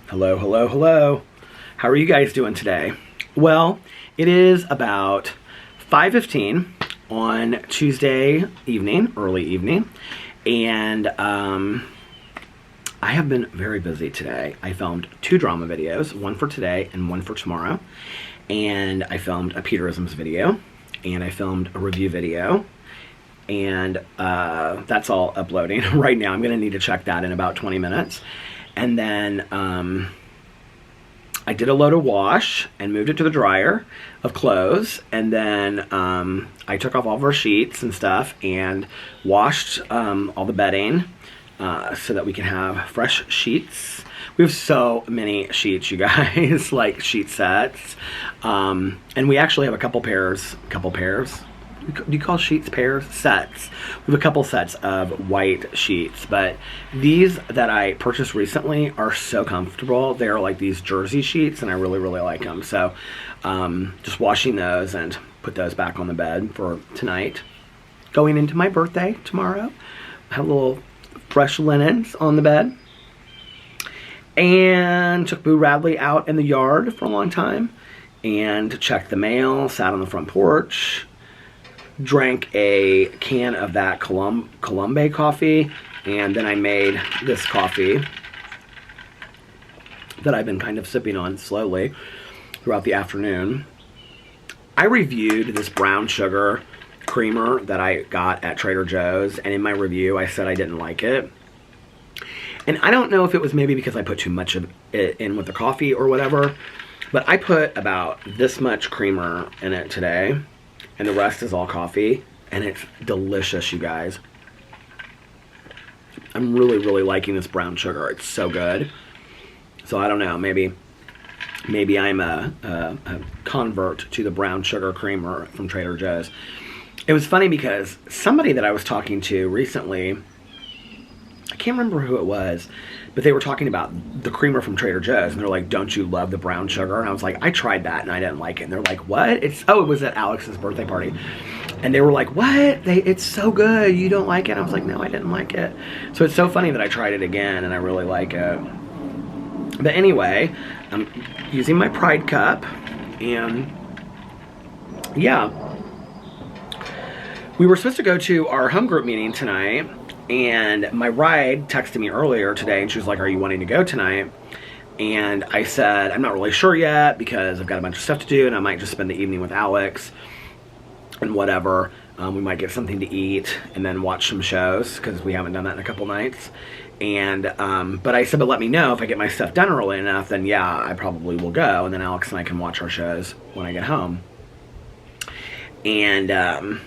Hello, hello, hello. How are you guys doing today? Well, it is about 5:15 on Tuesday evening, early evening, and I have been very busy today. I filmed 2 drama videos, one for today and one for tomorrow, and I filmed a Peterisms video, and I filmed a review video, and that's all uploading right now. I'm going to need to check that in about 20 minutes. And then I did a load of wash and moved it to the dryer of clothes. And then I took off all of our sheets and stuff and washed all the bedding so that we can have fresh sheets. We have so many sheets, you guys, like sheet sets. And we actually have a couple pairs. Do you call sheets pairs? Sets. We have a couple sets of white sheets, but these that I purchased recently are so comfortable. They're like these jersey sheets, and I really, really like them. So just washing those and put those back on the bed for tonight. Going into my birthday tomorrow. I have little fresh linens on the bed. And took Boo Radley out in the yard for a long time and checked the mail, sat on the front porch, drank a can of that Colombe coffee, and then I made this coffee that I've been kind of sipping on slowly throughout the afternoon. I reviewed this brown sugar creamer that I got at Trader Joe's, and in my review I said I didn't like it. And I don't know if it was maybe because I put too much of it in with the coffee or whatever, but I put about this much creamer in it today, and the rest is all coffee, and it's delicious, you guys. I'm really, really liking this brown sugar. It's so good. So I don't know, maybe I'm a convert to the brown sugar creamer from Trader Joe's. It was funny because somebody that I was talking to recently, I can't remember who it was, but they were talking about the creamer from Trader Joe's, and they're like, don't you love the brown sugar? And I was like, I tried that and I didn't like it. And they're like, what? It was at Alex's birthday party. And they were like, what? It's so good. You don't like it? I was like, no, I didn't like it. So it's so funny that I tried it again and I really like it. But anyway, I'm using my Pride cup, and yeah. We were supposed to go to our home group meeting tonight, and my ride texted me earlier today, and she was like, are you wanting to go tonight? And I said, I'm not really sure yet because I've got a bunch of stuff to do, and I might just spend the evening with Alex and whatever. We might get something to eat and then watch some shows because we haven't done that in a couple nights. And but I said, but let me know if I get my stuff done early enough, then yeah, I probably will go, and then Alex and I can watch our shows when I get home. And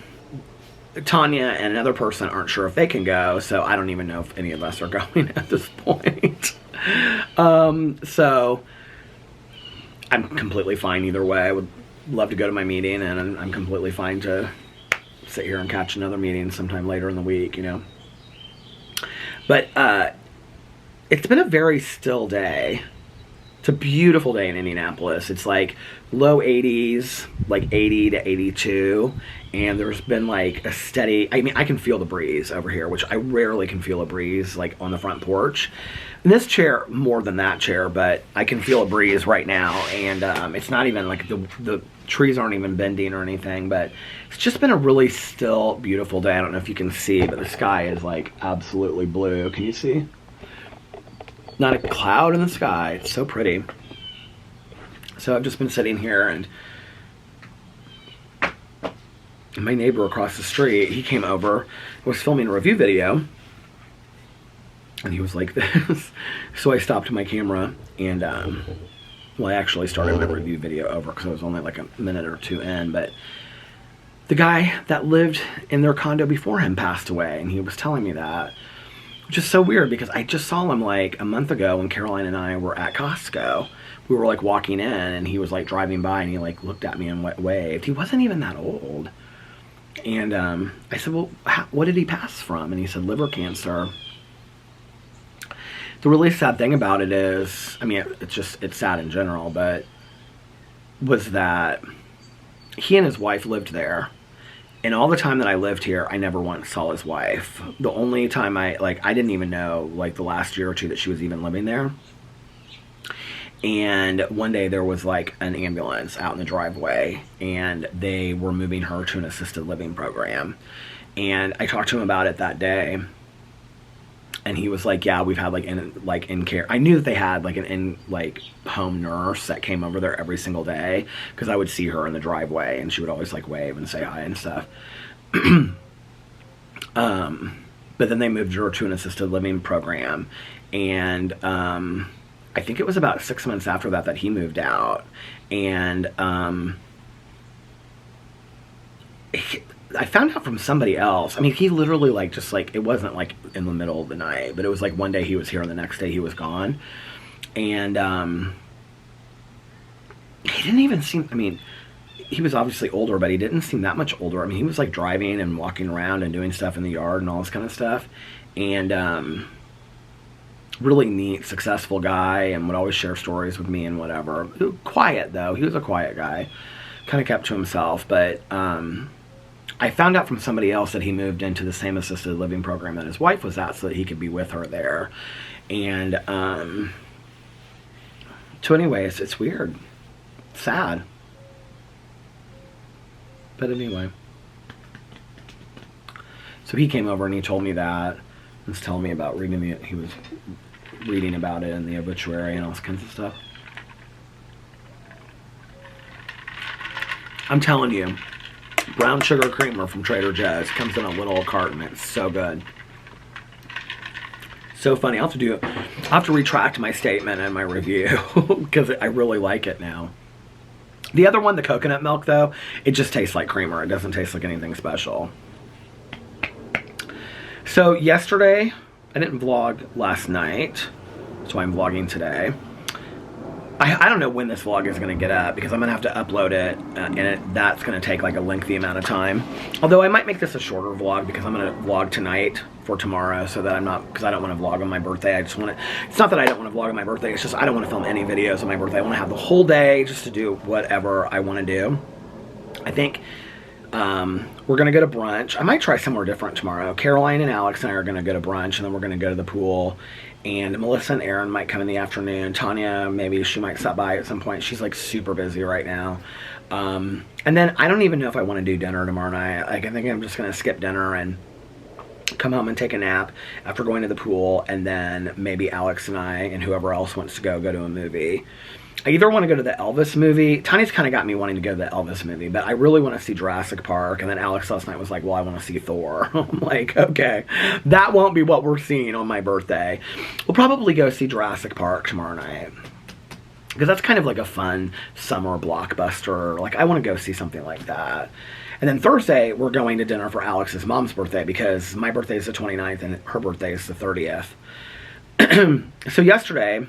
Tanya and another person aren't sure if they can go, so I don't even know if any of us are going at this point. So I'm completely fine either way. I would love to go to my meeting, and I'm completely fine to sit here and catch another meeting sometime later in the week, you know. But it's been a very still day. It's a beautiful day in Indianapolis. It's like low 80s, like 80 to 82. And there's been like a steady, I mean, I can feel the breeze over here, which I rarely can feel a breeze like on the front porch. In this chair, more than that chair, but I can feel a breeze right now. And it's not even like the trees aren't even bending or anything, but it's just been a really still, beautiful day. I don't know if you can see, but the sky is like absolutely blue. Can you see? Not a cloud in the sky. It's so pretty. So I've just been sitting here, and my neighbor across the street, he came over, was filming a review video, and he was like this. So I stopped my camera, and well, I actually started my review video over because I was only like a minute or two in, but the guy that lived in their condo before him passed away, and he was telling me that. Which is so weird because I just saw him like a month ago when Caroline and I were at Costco. We were like walking in, and he was like driving by, and he like looked at me and waved. He wasn't even that old. And I said, well, what did he pass from? And he said liver cancer. The really sad thing about it is, I mean, it's sad in general, but was that he and his wife lived there. And all the time that I lived here, I never once saw his wife. The only time I didn't even know, like, the last year or two that she was even living there. And one day there was like an ambulance out in the driveway, and they were moving her to an assisted living program. And I talked to him about it that day, and he was like, yeah, we've had like in care. I knew that they had like an home nurse that came over there every single day, because I would see her in the driveway and she would always like wave and say hi and stuff. But then they moved her to an assisted living program, and I think it was about 6 months after that he moved out. And I found out from somebody else. I mean, he literally like just like, it wasn't like in the middle of the night, but it was like one day he was here and the next day he was gone. And he didn't even seem, I mean, he was obviously older, but he didn't seem that much older. I mean, he was like driving and walking around and doing stuff in the yard and all this kind of stuff. And really neat, successful guy, and would always share stories with me and whatever. Quiet though, he was a quiet guy, kind of kept to himself. But I found out from somebody else that he moved into the same assisted living program that his wife was at, so that he could be with her there. And so anyways, it's weird, sad. But anyway, so he came over and he told me that, and was telling me about he was reading about it in the obituary and all this kinds of stuff. I'm telling you, brown sugar creamer from Trader Joe's comes in a little carton. It's so good. So funny. I'll have to retract my statement and my review because I really like it now. The other one, the coconut milk, though, it just tastes like creamer. It doesn't taste like anything special. So yesterday, I didn't vlog last night, so I'm vlogging today. I don't know when this vlog is going to get up, because I'm going to have to upload it, and that's going to take like a lengthy amount of time. Although I might make this a shorter vlog, because I'm going to vlog tonight for tomorrow, so that because I don't want to vlog on my birthday. I just want to, it's not that I don't want to vlog on my birthday, it's just I don't want to film any videos on my birthday. I want to have the whole day just to do whatever I want to do. I think we're going to go to brunch. I might try somewhere different tomorrow. Caroline and Alex and I are going to go to brunch, and then we're going to go to the pool. And Melissa and Aaron might come in the afternoon. Tanya, maybe she might stop by at some point. She's like super busy right now. And then I don't even know if I want to do dinner tomorrow night. Like, I think I'm just going to skip dinner and come home and take a nap after going to the pool. And then maybe Alex and I and whoever else wants to go to a movie. I either want to go to the Elvis movie. Tanya's kind of got me wanting to go to the Elvis movie, but I really want to see Jurassic Park. And then Alex last night was like, well, I want to see Thor. I'm like, okay, that won't be what we're seeing on my birthday. We'll probably go see Jurassic Park tomorrow night, because that's kind of like a fun summer blockbuster. Like, I want to go see something like that. And then Thursday, we're going to dinner for Alex's mom's birthday, because my birthday is the 29th and her birthday is the 30th. So yesterday,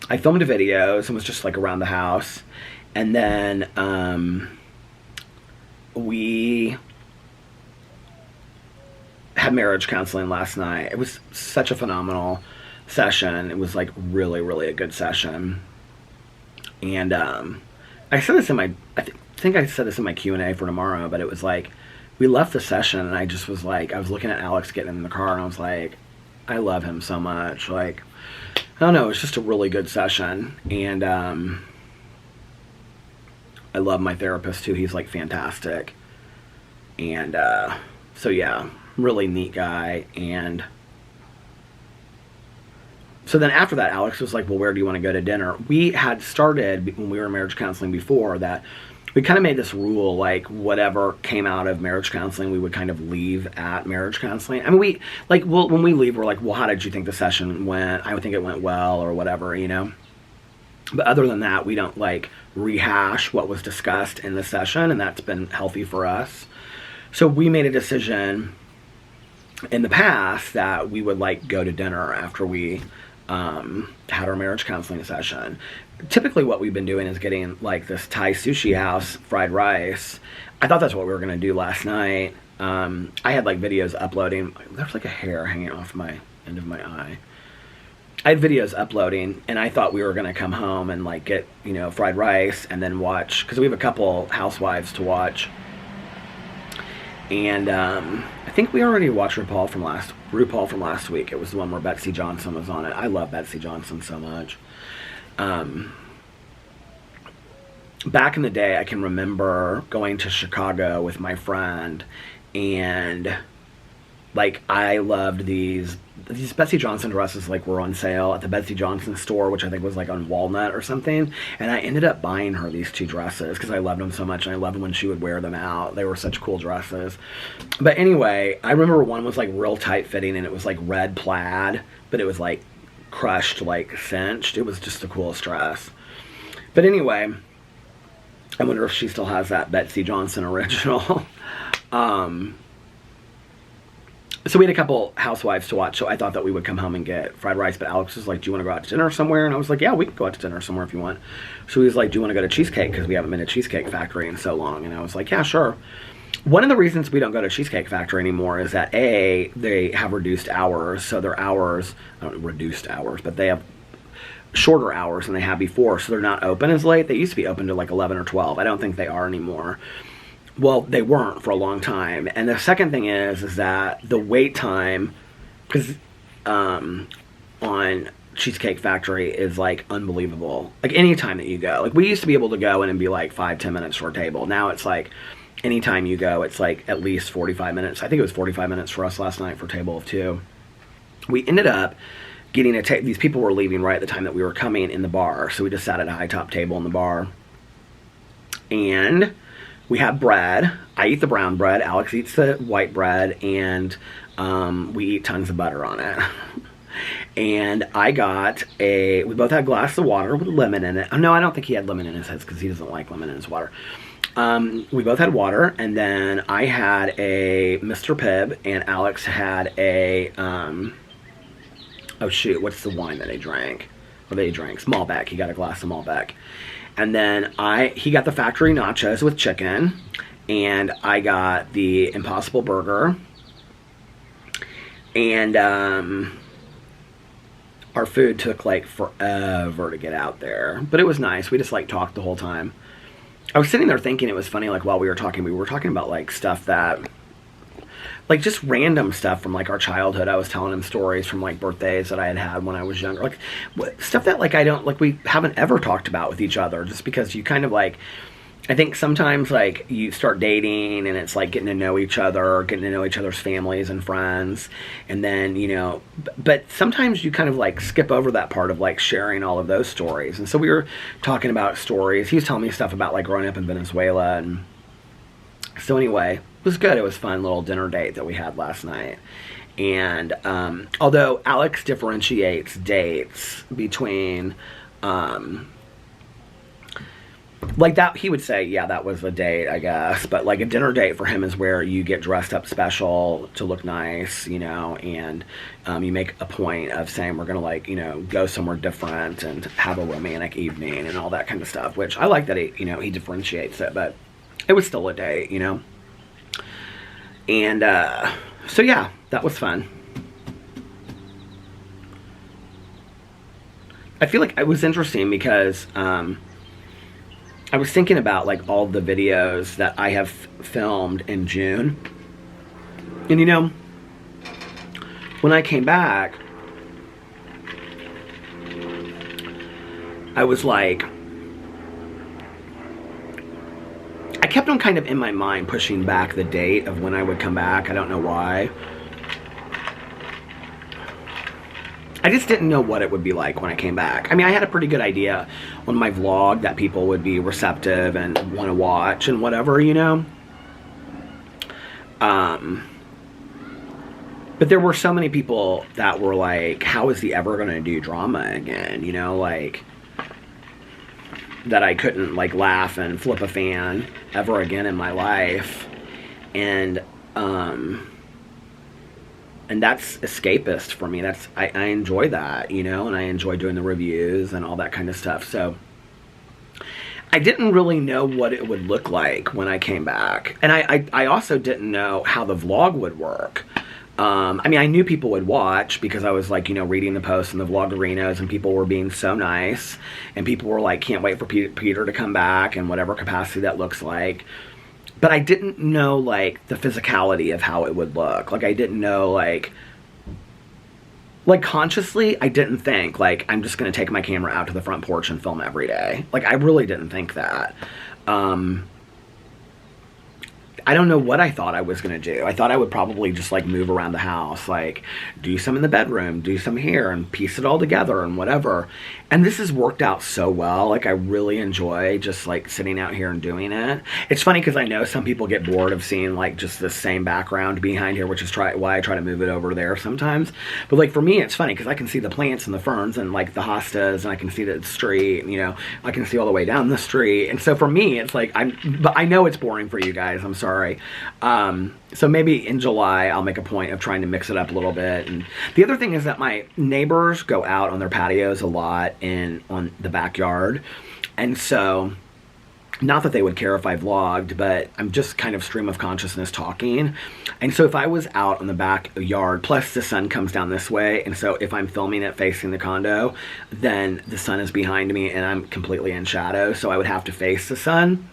I filmed videos and was just like around the house. And then we had marriage counseling last night. It was such a phenomenal session. It was like really, really a good session. And I said this in my, I think I said this in my Q&A for tomorrow, but it was like, we left the session and I just was like, I was looking at Alex getting in the car and I was like, I love him so much. Like, I don't know, it's just a really good session. And I love my therapist too. He's like fantastic. And so yeah, really neat guy. And so then after that, Alex was like, well, where do you want to go to dinner? We had started, when we were in marriage counseling before, that we kind of made this rule, like whatever came out of marriage counseling, we would kind of leave at marriage counseling. I mean, when we leave, we're like, well, how did you think the session went? I would think it went well, or whatever, you know? But other than that, we don't like rehash what was discussed in the session, and that's been healthy for us. So we made a decision in the past that we would like go to dinner after we had our marriage counseling session. Typically what we've been doing is getting like this Thai sushi house fried rice. I thought that's what we were going to do last night. I had like videos uploading. There's like a hair hanging off my end of my eye. I had videos uploading, and I thought we were going to come home and like get, you know, fried rice and then watch, because we have a couple housewives to watch. And I think we already watched RuPaul from last week. It was the one where Betsy Johnson was on it. I love Betsy Johnson so much. Back in the day, I can remember going to Chicago with my friend, and like I loved these Betsy Johnson dresses, like were on sale at the Betsy Johnson store, which I think was like on Walnut or something. And I ended up buying her these 2 dresses because I loved them so much, and I loved when she would wear them out. They were such cool dresses. But anyway, I remember one was like real tight fitting, and it was like red plaid, but it was like crushed, like cinched. It was just the coolest dress. But anyway, I wonder if she still has that Betsy Johnson original. So we had a couple housewives to watch, so I thought that we would come home and get fried rice, but Alex was like, do you want to go out to dinner somewhere? And I was like, yeah, we can go out to dinner somewhere if you want. So he was like, do you want to go to Cheesecake? Because we haven't been to Cheesecake Factory in so long. And I was like, yeah, sure. One of the reasons we don't go to Cheesecake Factory anymore is that A, they have reduced hours, so their hours, reduced hours, but they have shorter hours than they had before, so they're not open as late. They used to be open to like 11 or 12. I don't think they are anymore. Well, they weren't for a long time. And the second thing is that the wait time, because on Cheesecake Factory is like unbelievable. Like any time that you go, like we used to be able to go in and be like 5-10 minutes for a table. Now it's like anytime you go, it's like at least 45 minutes. I think it was 45 minutes for us last night for a table of 2. We ended up getting these people were leaving right at the time that we were coming in the bar, so we just sat at a high top table in the bar, and we have bread. I eat the brown bread, Alex eats the white bread, and we eat tons of butter on it. And we both had a glass of water with lemon in it. No, I don't think he had lemon in his because he doesn't like lemon in his water. We both had water, and then I had a Mr. Pibb, and Alex had a, oh shoot, what's the wine that I drank? Or they drank? Malbec. He got a glass of Malbec. And then he got the factory nachos with chicken, and I got the Impossible Burger. And our food took like forever to get out there, but it was nice. We just like talked the whole time. I was sitting there thinking it was funny, like while we were talking about like stuff that, like just random stuff from like our childhood. I was telling him stories from like birthdays that I had when I was younger, like stuff that like we haven't ever talked about with each other, just because you kind of like, I think sometimes like you start dating and it's like getting to know each other's families and friends, and then, you know, but sometimes you kind of like skip over that part of like sharing all of those stories. And so we were talking about stories. He was telling me stuff about like growing up in Venezuela, and so anyway, it was good. It was a fun little dinner date that we had last night. And although Alex differentiates dates between like that, he would say, yeah, that was a date, I guess. But like a dinner date for him is where you get dressed up special to look nice, you know, and you make a point of saying we're going to, like, you know, go somewhere different and have a romantic evening and all that kind of stuff, which I like that he, you know, he differentiates it, but it was still a date, you know. And so yeah, that was fun. I feel like it was interesting because I was thinking about like all the videos that I have filmed in June, and you know, when I came back, I was like, I kept on kind of in my mind pushing back the date of when I would come back. I don't know why. I just didn't know what it would be like when I came back. I mean, I had a pretty good idea on my vlog that people would be receptive and want to watch and whatever, you know. But there were so many people that were like, how is he ever going to do drama again? You know, like, that I couldn't like laugh and flip a fan ever again in my life. And that's escapist for me. That's I enjoy that, you know, and I enjoy doing the reviews and all that kind of stuff. So I didn't really know what it would look like when I came back. And I also didn't know how the vlog would work. I mean, I knew people would watch because I was like, you know, reading the posts in the vlogarinas, and people were being so nice, and people were like, can't wait for Peter to come back in whatever capacity that looks like. But I didn't know, like, the physicality of how it would look. Like, I didn't know, like, like, consciously, I didn't think, like, I'm just going to take my camera out to the front porch and film every day. Like, I really didn't think that. I don't know what I thought I was going to do. I thought I would probably just, like, move around the house, like, do some in the bedroom, do some here, and piece it all together and whatever. And this has worked out so well. Like, I really enjoy just, like, sitting out here and doing it. It's funny because I know some people get bored of seeing, like, just the same background behind here, which is why I try to move it over there sometimes. But, like, for me, it's funny because I can see the plants and the ferns and, like, the hostas, and I can see the street, and, you know, I can see all the way down the street. And so for me, it's like, but I know it's boring for you guys. I'm sorry. So maybe in July I'll make a point of trying to mix it up a little bit. And the other thing is that my neighbors go out on their patios a lot on the backyard, and so not that they would care if I vlogged, but I'm just kind of stream of consciousness talking. And so if I was out on the backyard, plus the sun comes down this way, and so if I'm filming it facing the condo, then the sun is behind me and I'm completely in shadow, so I would have to face the sun.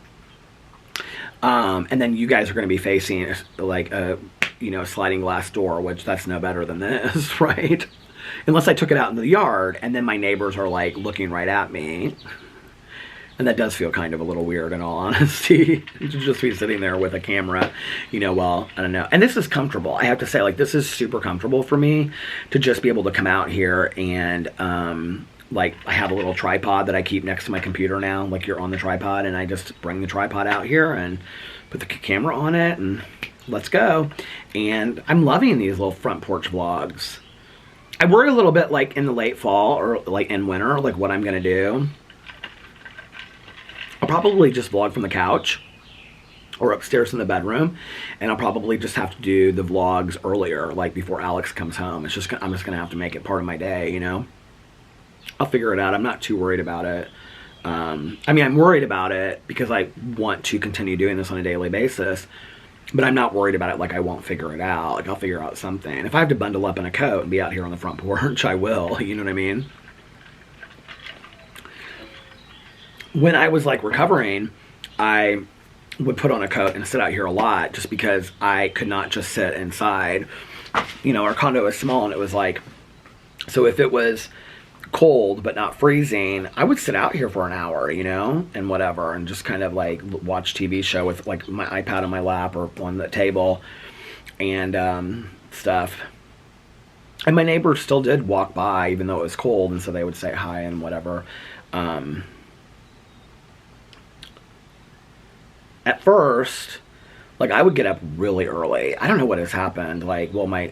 And then you guys are going to be facing, like, a, you know, sliding glass door, which that's no better than this, right? Unless I took it out in the yard, and then my neighbors are, like, looking right at me. And that does feel kind of a little weird, in all honesty, to just be sitting there with a camera, you know, well, I don't know. And this is comfortable. I have to say, like, this is super comfortable for me to just be able to come out here and, like, I have a little tripod that I keep next to my computer now. Like, you're on the tripod, and I just bring the tripod out here and put the camera on it, and let's go. And I'm loving these little front porch vlogs. I worry a little bit, like, in the late fall or, like, in winter, like, what I'm going to do. I'll probably just vlog from the couch or upstairs in the bedroom, and I'll probably just have to do the vlogs earlier, like, before Alex comes home. I'm just going to have to make it part of my day, you know? I'll figure it out. I'm not too worried about it. I mean, I'm worried about it because I want to continue doing this on a daily basis, but I'm not worried about it like I won't figure it out. Like, I'll figure out something. If I have to bundle up in a coat and be out here on the front porch, I will. You know what I mean? When I was, like, recovering, I would put on a coat and sit out here a lot just because I could not just sit inside. You know, our condo is small, and it was like, so if it was cold but not freezing, I would sit out here for an hour, you know, and whatever, and just kind of, like, watch TV show with, like, my iPad on my lap or on the table and stuff. And my neighbors still did walk by even though it was cold, and so they would say hi and whatever. At first, like, I would get up really early. I don't know what has happened. Like, well, my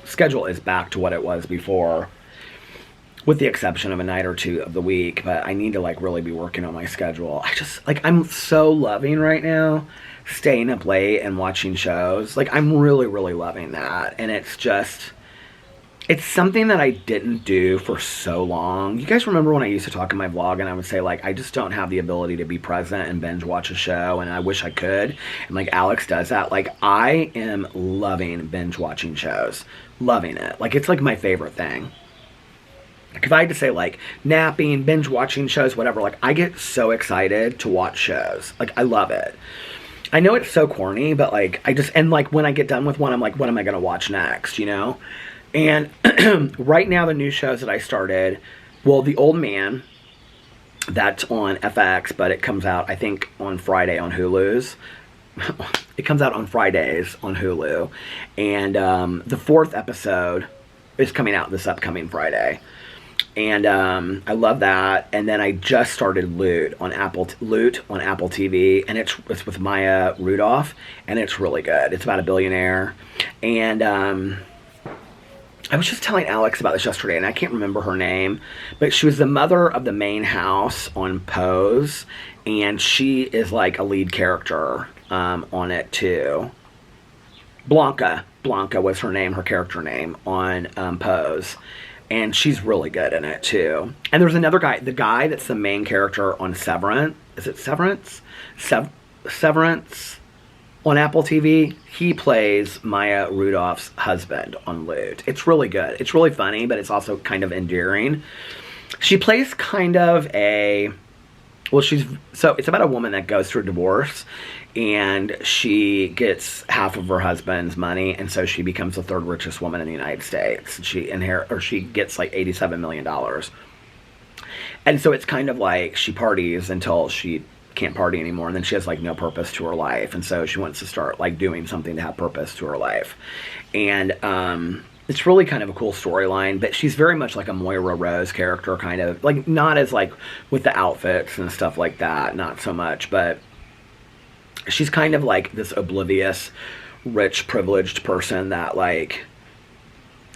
schedule is back to what it was before, with the exception of a night or two of the week, but I need to, like, really be working on my schedule. I just, like, I'm so loving right now staying up late and watching shows. Like, I'm really, really loving that, and it's just, it's something that I didn't do for so long. You guys remember when I used to talk in my vlog and I would say, like, I just don't have the ability to be present and binge watch a show, and I wish I could, and, like, Alex does that. Like, I am loving binge watching shows. Loving it. Like, it's, like, my favorite thing. Like, if I had to say, like, napping, binge watching shows, whatever, like, I get so excited to watch shows. Like, I love it. I know it's so corny, but, like, I just, and, like, when I get done with one, I'm like, what am I going to watch next, you know? And right now, the new shows that I started, well, The Old Man, that's on FX, but it comes out, I think, on Friday on Hulu's. It comes out on Fridays on Hulu. And the 4th episode is coming out this upcoming Friday. And I love that. And then I just started Loot on Apple TV, and it's with Maya Rudolph, and it's really good. It's about a billionaire. And I was just telling Alex about this yesterday, and I can't remember her name, but she was the mother of the main house on Pose, and she is, like, a lead character on it too. Blanca was her name, her character name on Pose. And she's really good in it, too. And there's another guy, the guy that's the main character on Severance. Is it Severance? Severance on Apple TV. He plays Maya Rudolph's husband on Loot. It's really good. It's really funny, but it's also kind of endearing. She plays kind of a well, so it's about a woman that goes through a divorce, and she gets half of her husband's money, and so she becomes the third richest woman in the United States. She gets like $87 million. And so it's kind of like she parties until she can't party anymore, and then she has like no purpose to her life, and so she wants to start like doing something to have purpose to her life. And it's really kind of a cool storyline, but she's very much like a Moira Rose character, kind of like, not as like with the outfits and stuff like that, not so much, but she's kind of like this oblivious, rich, privileged person that like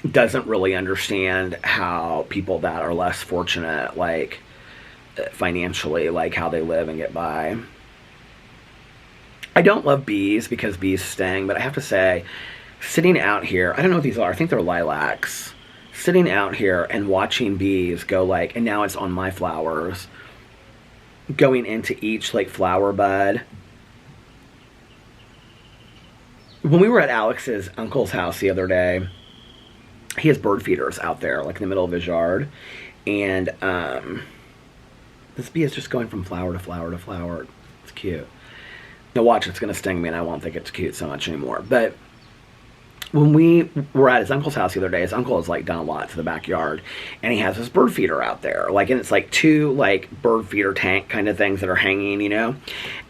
doesn't really understand how people that are less fortunate, like financially, like how they live and get by. I don't love bees because bees sting, but I have to say, sitting out here, I don't know what these are, I think they're lilacs. Sitting out here and watching bees go like, and now it's on my flowers, going into each like flower bud. When we were at Alex's uncle's house the other day, he has bird feeders out there, like in the middle of his yard. And this bee is just going from flower to flower to flower. It's cute. Now watch, it's going to sting me and I won't think it's cute so much anymore. But when we were at his uncle's house the other day, his uncle has like done a lot to the backyard, and he has this bird feeder out there, like, and it's like two like bird feeder tank kind of things that are hanging, you know.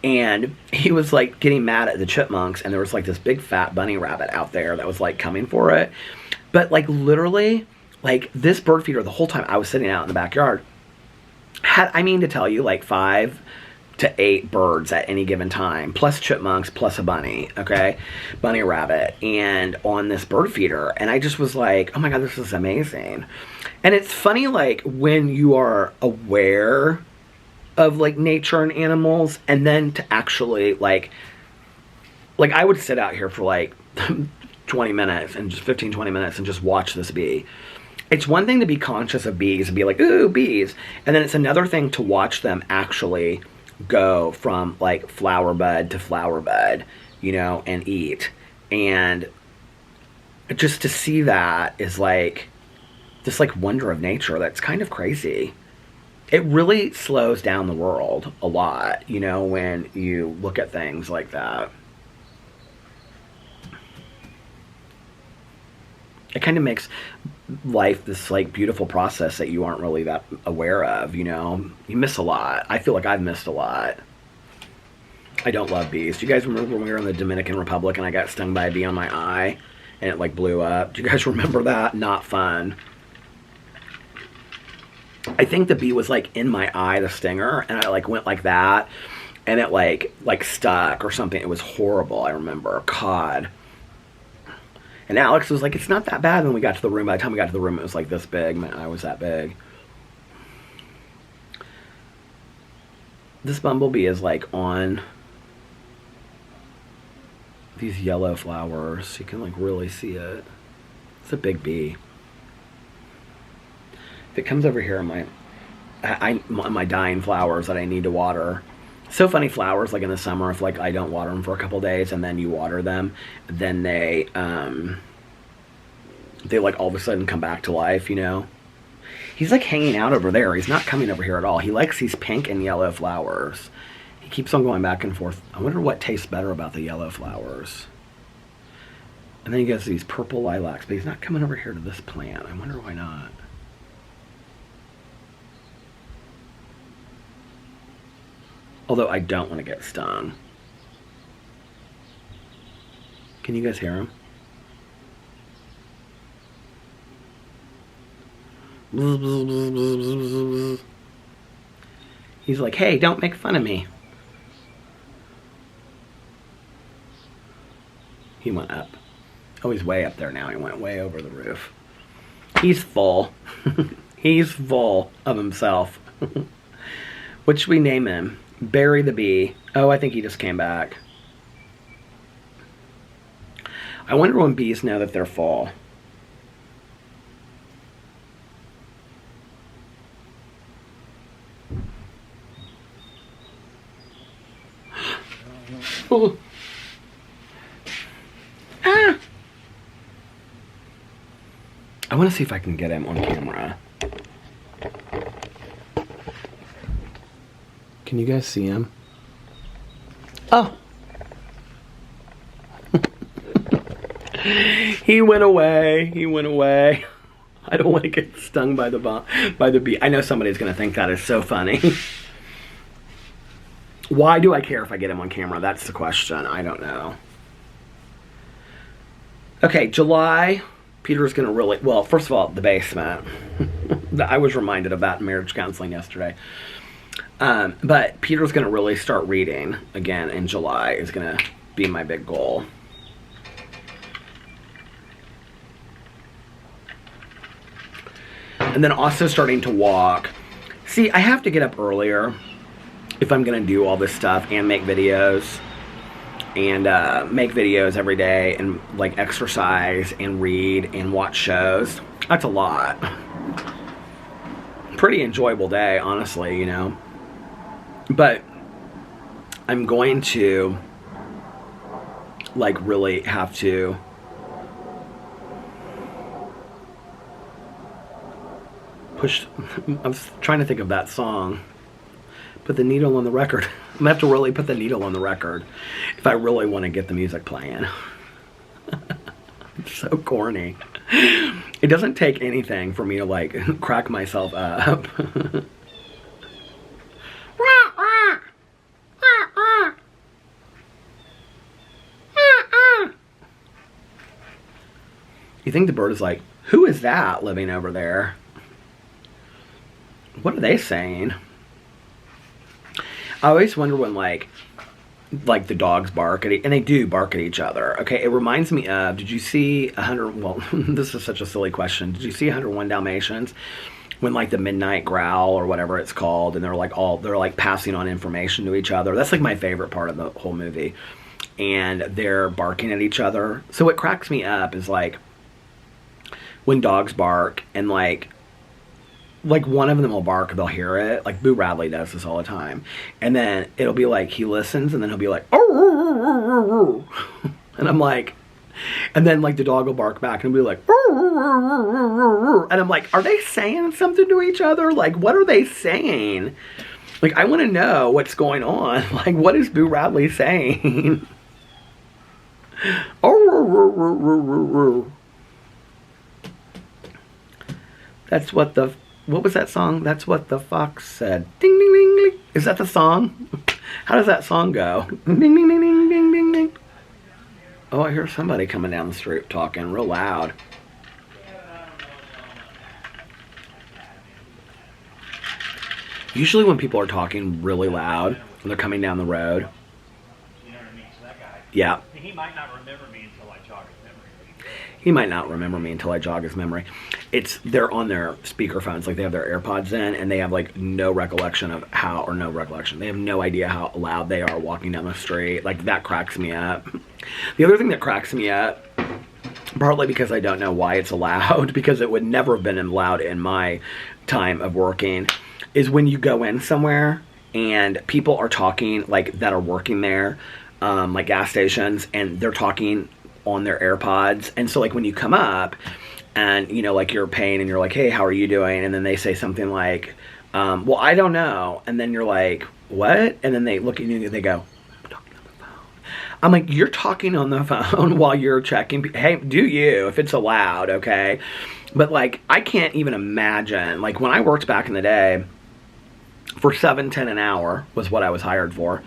And he was like getting mad at the chipmunks, and there was like this big fat bunny rabbit out there that was like coming for it. But like literally, like this bird feeder, the whole time I was sitting out in the backyard, had, I mean to tell you, like 5 to 8 birds at any given time, plus chipmunks, plus a bunny, okay? Bunny rabbit, and on this bird feeder. And I just was like, oh my God, this is amazing. And it's funny, like, when you are aware of, like, nature and animals, and then to actually, like I would sit out here for, like, 20 minutes, and just 15, 20 minutes, and just watch this bee. It's one thing to be conscious of bees and be like, ooh, bees. And then it's another thing to watch them actually go from like flower bud to flower bud, you know, and eat. And just to see that is like this like wonder of nature that's kind of crazy. It really slows down the world a lot, you know, when you look at things like that. It kind of makes life this like beautiful process that you aren't really that aware of, you know. You miss a lot. I feel like I've missed a lot. I don't love bees. Do you guys remember when we were in the Dominican Republic and I got stung by a bee on my eye and it like blew up? Do you guys remember that? Not fun. I think the bee was like in my eye, the stinger, and I like went like that, and it like stuck or something. It was horrible. I remember. God. And Alex was like, it's not that bad when we got to the room. By the time we got to the room, it was like this big. Man, I was that big. This bumblebee is like on these yellow flowers. You can like really see it. It's a big bee. If it comes over here on my dying flowers that I need to water. So funny, flowers like in the summer, if like I don't water them for a couple days and then you water them, then they like all of a sudden come back to life, you know. He's like hanging out over there. He's not coming over here at all. He likes these pink and yellow flowers. He keeps on going back and forth. I wonder what tastes better about the yellow flowers. And then he goes to these purple lilacs, but he's not coming over here to this plant. I wonder why not. Although I don't want to get stung. Can you guys hear him? He's like, hey, don't make fun of me. He went up. Oh, he's way up there now. He went way over the roof. He's full. He's full of himself. What should we name him? Barry the bee. Oh, I think he just came back. I wonder when bees know that they're full. Oh. Ah. I want to see if I can get him on camera. Can you guys see him? Oh. He went away. He went away. I don't want to get stung by the bee. I know somebody's going to think that is so funny. Why do I care if I get him on camera? That's the question. I don't know. Okay, July. Peter's going to really... Well, first of all, the basement. I was reminded of that in marriage counseling yesterday. But Peter's going to really start reading again in July is going to be my big goal. And then also starting to walk. See, I have to get up earlier if I'm going to do all this stuff and make videos. And make videos every day and like exercise and read and watch shows. That's a lot. Pretty enjoyable day, honestly, you know. But I'm going to like really have to push. I was trying to think of that song. Put the needle on the record. I'm gonna have to really put the needle on the record if I really want to get the music playing. It's so corny. It doesn't take anything for me to like crack myself up. You think the bird is like, who is that living over there? What are they saying? I always wonder when like the dogs bark at and they do bark at each other. Okay, it reminds me of, did you see 100, well, this is such a silly question. Did you see 101 Dalmatians? When like the midnight growl or whatever it's called, and they're like passing on information to each other. That's like my favorite part of the whole movie. And they're barking at each other. So what cracks me up is like when dogs bark and like one of them will bark, they'll hear it. Like Boo Radley does this all the time. And then it'll be like he listens and then he'll be like, oh, and I'm like, and then like the dog will bark back and be like, and I'm like, are they saying something to each other? Like, what are they saying? Like, I want to know what's going on. Like, what is Boo Radley saying? That's what the... What was that song? That's what the fox said. Ding, ding, ding, ding. Is that the song? How does that song go? Ding, ding, ding, ding, ding, ding, ding. Oh, I hear somebody coming down the street talking real loud. Usually when people are talking really loud, when they're coming down the road. You know what I mean? So that guy. Yeah. He might not remember me until I jog his memory. He might not remember me until I jog his memory. They're on their speakerphones, like they have their AirPods in, and they have like no recollection of how, or no recollection. They have no idea how loud they are walking down the street. Like that cracks me up. The other thing that cracks me up, partly because I don't know why it's allowed, because it would never have been allowed in my time of working, is when you go in somewhere and people are talking, like that are working there, like gas stations, and they're talking on their AirPods. And so like when you come up and, you know, like you're paying and you're like, hey, how are you doing? And then they say something like, well, I don't know. And then you're like, what? And then they look at you and they go, I'm talking on the phone. I'm like, you're talking on the phone while you're checking. Hey, do you, if it's allowed, okay? But like, I can't even imagine, like when I worked back in the day, for $7.10 an hour was what I was hired for.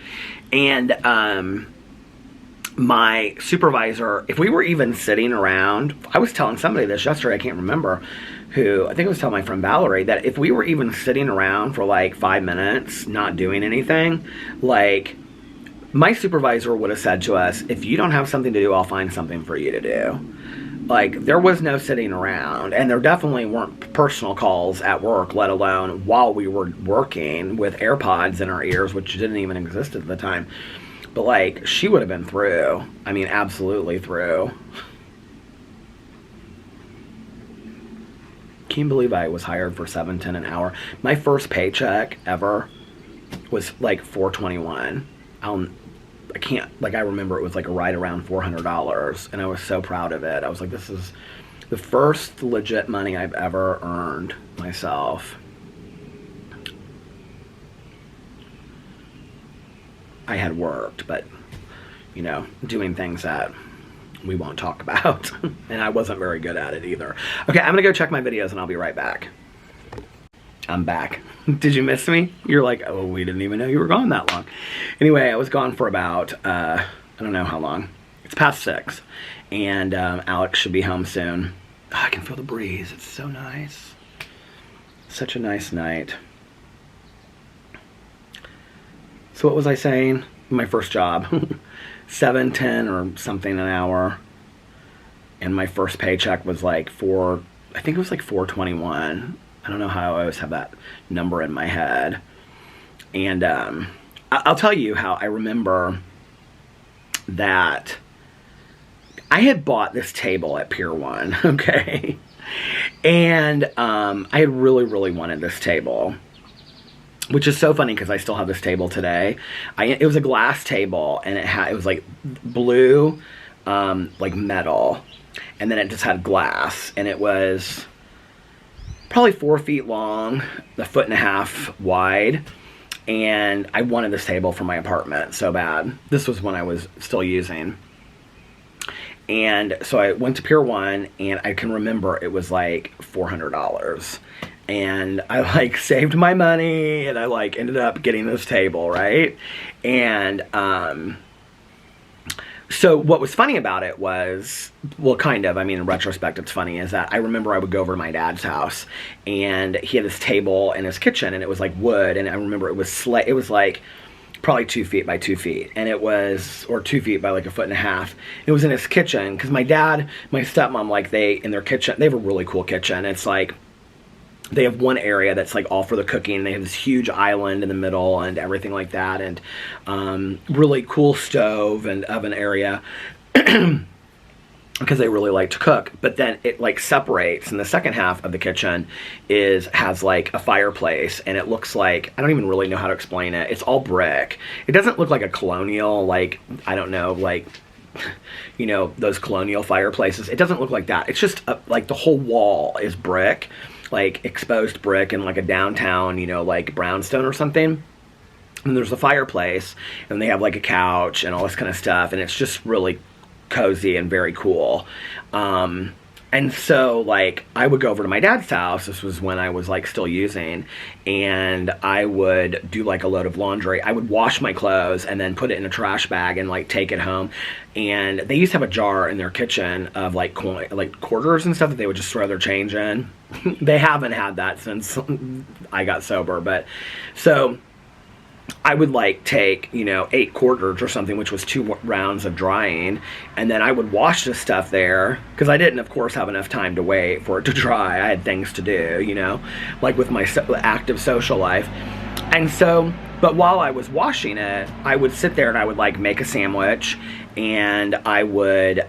And, my supervisor, if we were even sitting around, I was telling somebody this yesterday, I can't remember who, I think I was telling my friend Valerie, that if we were even sitting around for like 5 minutes, not doing anything, like my supervisor would have said to us, if you don't have something to do, I'll find something for you to do. Like there was no sitting around, and there definitely weren't personal calls at work, let alone while we were working with AirPods in our ears, which didn't even exist at the time. But like, she would have been through. I mean, absolutely through. Can you believe I was hired for $7.10 an hour? My first paycheck ever was like $4.21. I can't, like I remember it was like right around $400, and I was so proud of it. I was like, this is the first legit money I've ever earned myself. I had worked, but, you know, doing things that we won't talk about. And I wasn't very good at it either. Okay, I'm gonna go check my videos and I'll be right back. I'm back. Did you miss me? You're like, oh, we didn't even know you were gone that long. Anyway, I was gone for about, I don't know how long. It's past 6. And Alex should be home soon. Oh, I can feel the breeze. It's so nice. Such a nice night. So what was I saying? My first job. $7.10 or something an hour. And my first paycheck was like I think it was like $4.21. I don't know how I always have that number in my head. And I'll tell you how I remember that I had bought this table at Pier 1, okay? And I had really, really wanted this table, which is so funny because I still have this table today. It was a glass table, and it was like blue, like metal, and then it just had glass, and it was probably 4 feet long, a 1.5 feet wide, and I wanted this table for my apartment so bad. This was when I was still using. And so I went to Pier 1, and I can remember it was like $400. And I like saved my money, and I like ended up getting this table, right? And so what was funny about it was, well, kind of, I mean, in retrospect, it's funny, is that I remember I would go over to my dad's house, and he had this table in his kitchen, and it was like wood, and I remember it was like probably 2 feet by 2 feet, and it was, or 2 feet by like 1.5 feet. It was in his kitchen, because my dad, my stepmom, like in their kitchen, they have a really cool kitchen. It's like, they have one area that's like all for the cooking. They have this huge island in the middle and everything like that, and really cool stove and oven area because they really like to cook. But then it like separates, and the second half of the kitchen has like a fireplace, and it looks like, I don't even really know how to explain it. It's all brick. It doesn't look like a colonial, like, I don't know, like, you know, those colonial fireplaces. It doesn't look like that. It's just like the whole wall is brick, like exposed brick in like a downtown, you know, like brownstone or something. And there's a fireplace, and they have like a couch and all this kind of stuff, and it's just really cozy and very cool. And so like I would go over to my dad's house. This was when I was like still using, and I would do like a load of laundry. I would wash my clothes and then put it in a trash bag and like take it home. And they used to have a jar in their kitchen of like quarters and stuff that they would just throw their change in. They haven't had that since I got sober, but so I would like take, you know, 8 quarters or something, which was 2 rounds of drying, and then I would wash the stuff there, because I didn't, of course, have enough time to wait for it to dry. I had things to do, you know, like with my active social life. And so, but while I was washing it, I would sit there and I would like make a sandwich, and I would,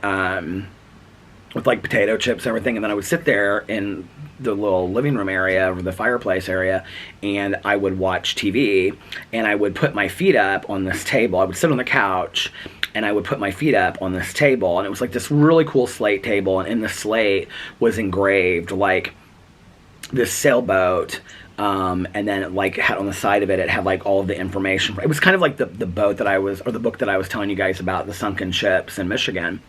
with like potato chips and everything, and then I would sit there in the little living room area or the fireplace area, and I would watch TV, and I would put my feet up on this table. I would sit on the couch, and I would put my feet up on this table, and it was like this really cool slate table, and in the slate was engraved like this sailboat, and then it like had on the side of it, it had like all of the information. It was kind of like the boat that I was, or the book that I was telling you guys about, the sunken ships in Michigan,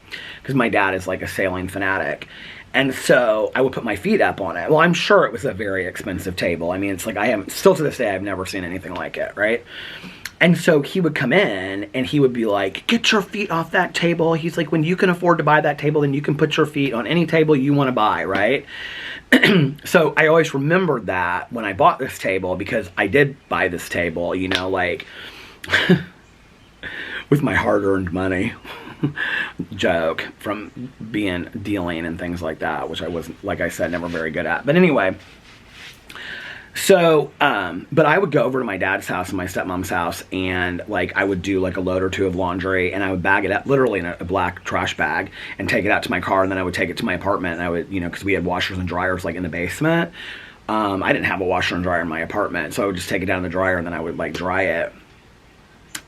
because my dad is like a sailing fanatic. And so I would put my feet up on it. Well, I'm sure it was a very expensive table. I mean, it's like, still to this day, I've never seen anything like it, right? And so he would come in, and he would be like, get your feet off that table. He's like, when you can afford to buy that table, then you can put your feet on any table you want to buy, right? So I always remembered that when I bought this table, because I did buy this table, you know, like, with my hard-earned money. Joke from dealing and things like that, which I wasn't, like I said, never very good at. But anyway, so but I would go over to my dad's house and my stepmom's house, and like I would do like a load or 2 of laundry, and I would bag it up literally in a black trash bag and take it out to my car, and then I would take it to my apartment, and I would, you know, because we had washers and dryers like in the basement. I didn't have a washer and dryer in my apartment, so I would just take it down in the dryer, and then I would like dry it.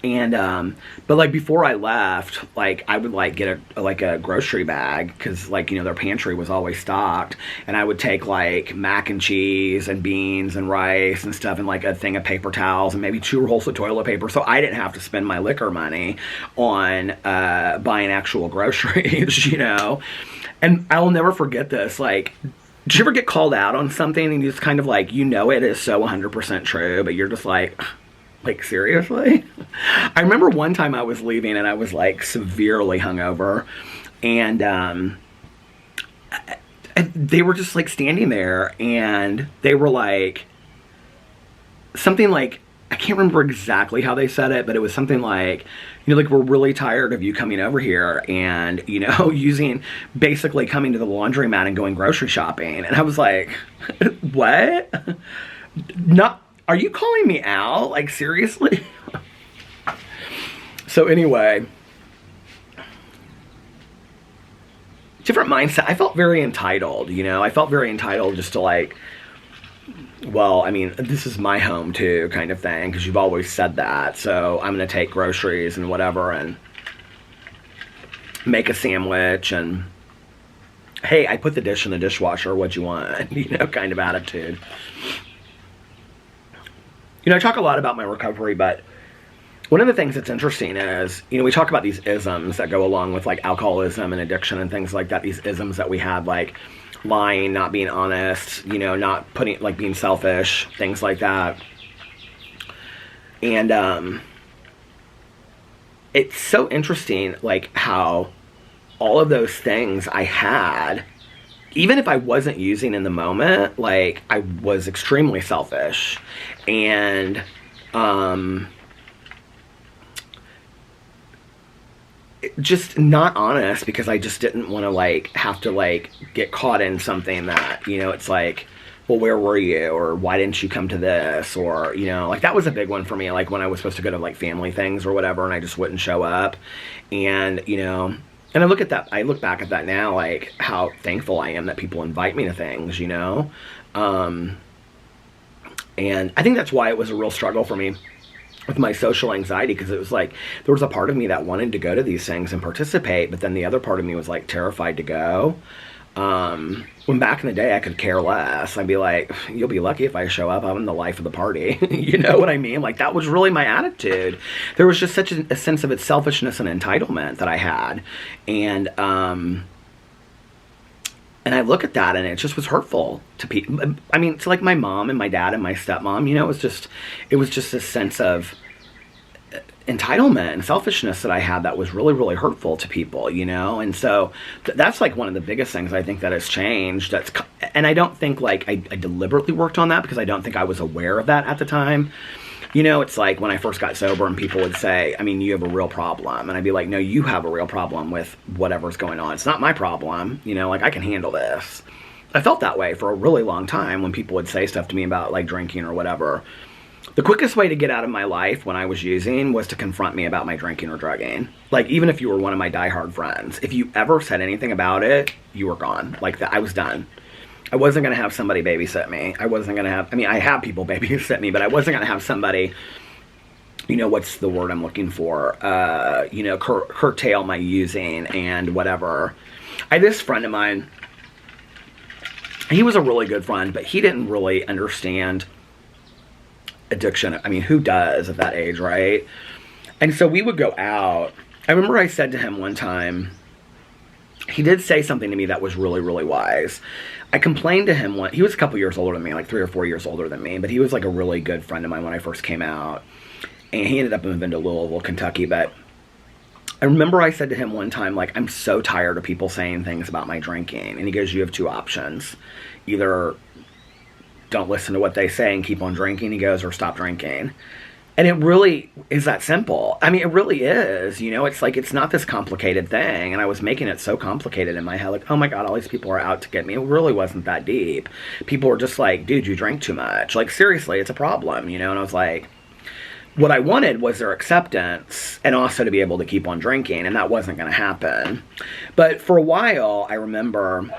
And but like before I left, like I would like get a grocery bag, because like, you know, their pantry was always stocked, and I would take like mac and cheese and beans and rice and stuff, and like a thing of paper towels and maybe 2 rolls of toilet paper, so I didn't have to spend my liquor money on buying actual groceries, you know. And I'll never forget this. Like, did you ever get called out on something and you just kind of like, you know, it is so 100% true, but you're just like seriously? I remember one time I was leaving and I was like severely hungover, and they were just like standing there, and they were like something like, I can't remember exactly how they said it, but it was something like, you know, like, we're really tired of you coming over here and, you know, basically coming to the laundromat and going grocery shopping. And I was like, what? Not, are you calling me out? Like, seriously? So anyway, different mindset. I felt very entitled, you know. I felt very entitled just to like, well, I mean, this is my home too, kind of thing, because you've always said that. So I'm going to take groceries and whatever and make a sandwich, and hey, I put the dish in the dishwasher, what you want, you know, kind of attitude. You know, I talk a lot about my recovery, but one of the things that's interesting is, you know, we talk about these isms that go along with like alcoholism and addiction and things like that, these isms that we have, like lying, not being honest, you know, not putting, like, being selfish, things like that. And it's so interesting, like, how all of those things I had, even if I wasn't using in the moment, like, I was extremely selfish and just not honest, because I just didn't want to like have to like get caught in something that, you know, it's like, well, where were you, or why didn't you come to this, or, you know, like that was a big one for me, like when I was supposed to go to like family things or whatever and I just wouldn't show up. And, you know, and I look back at that now, like how thankful I am that people invite me to things, you know. And I think that's why it was a real struggle for me with my social anxiety, because it was like there was a part of me that wanted to go to these things and participate, but then the other part of me was like terrified to go. When back in the day I could care less. I'd be like, you'll be lucky if I show up, I'm the life of the party. You know what I mean? Like, that was really my attitude. There was just such a sense of its selfishness and entitlement that I had, and I look at that and it just was hurtful to people. I mean, to like my mom and my dad and my stepmom, you know, it was just a sense of entitlement and selfishness that I had that was really, really hurtful to people, you know? And so that's like one of the biggest things I think that has changed. And I don't think like I deliberately worked on that, because I don't think I was aware of that at the time. You know, it's like when I first got sober and people would say, I mean, you have a real problem. And I'd be like, no, you have a real problem with whatever's going on. It's not my problem. You know, like, I can handle this. I felt that way for a really long time when people would say stuff to me about like drinking or whatever. The quickest way to get out of my life when I was using was to confront me about my drinking or drugging. Like, even if you were one of my diehard friends, if you ever said anything about it, you were gone. Like, that, I was done. I wasn't going to have somebody babysit me. I wasn't going to have, I mean, I have people babysit me, but I wasn't going to have somebody, you know, what's the word I'm looking for? You know, curtail my using and whatever. I had this friend of mine, he was a really good friend, but he didn't really understand addiction. I mean, who does at that age, right? And so we would go out. I remember I said to him one time, he did say something to me that was really, really wise. I complained to him he was a couple years older than me, like 3 or 4 years older than me, but he was like a really good friend of mine when I first came out. And he ended up moving to Louisville, Kentucky. But I remember I said to him one time, like, I'm so tired of people saying things about my drinking. And he goes, you have 2 options. Either don't listen to what they say and keep on drinking, he goes, or stop drinking. And it really is that simple. I mean, it really is, you know, it's like, it's not this complicated thing. And I was making it so complicated in my head, like, oh my God, all these people are out to get me. It really wasn't that deep. People were just like, dude, you drink too much. Like, seriously, it's a problem, you know? And I was like, what I wanted was their acceptance and also to be able to keep on drinking. And that wasn't going to happen. But for a while, I remember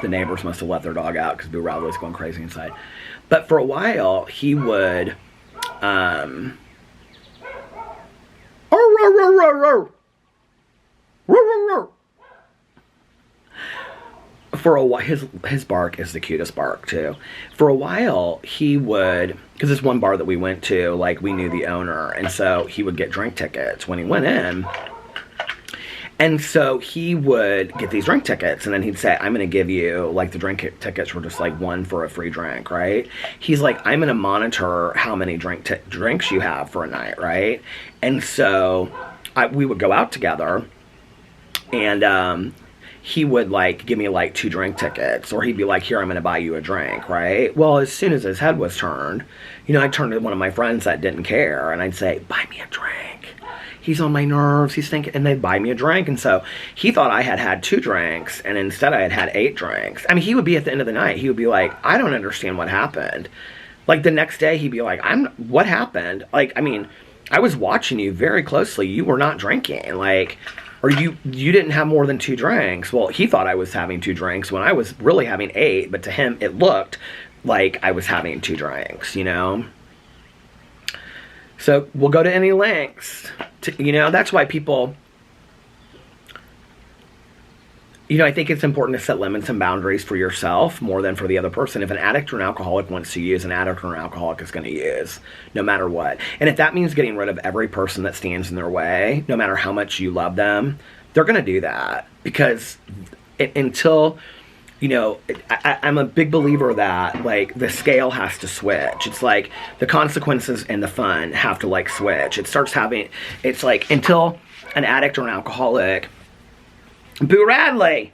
the neighbors must have let their dog out because Boo Radley's going crazy inside. But for a while, he would, For a while, his bark is the cutest bark too. For a while, he would, because this one bar that we went to, like, we knew the owner, and so he would get drink tickets when he went in. And so he would get these drink tickets, and then he'd say, I'm going to give you, like, the drink tickets were just, like, one for a free drink, right? He's like, I'm going to monitor how many drinks you have for a night, right? And so we would go out together, and he would, like, give me, like, 2 drink tickets, or he'd be like, here, I'm going to buy you a drink, right? Well, as soon as his head was turned, you know, I'd turn to one of my friends that didn't care, and I'd say, buy me a drink. He's on my nerves, he's thinking, and they'd buy me a drink. And so he thought I had 2 drinks, and instead I had 8 drinks. I mean, he would be at the end of the night, he would be like, I don't understand what happened. Like, the next day, he'd be like, what happened? Like, I mean, I was watching you very closely, you were not drinking, like, or you didn't have more than 2 drinks. Well, he thought I was having 2 drinks when I was really having 8, but to him, it looked like I was having 2 drinks, you know? So we'll go to any lengths to, you know, that's why people, you know, I think it's important to set limits and boundaries for yourself more than for the other person. If an addict or an alcoholic wants to use, an addict or an alcoholic is going to use, no matter what. And if that means getting rid of every person that stands in their way, no matter how much you love them, they're going to do that. Because until, you know, I'm a big believer that, like, the scale has to switch. It's like the consequences and the fun have to, like, switch. It starts having, it's like, until an addict or an alcoholic, Boo Radley!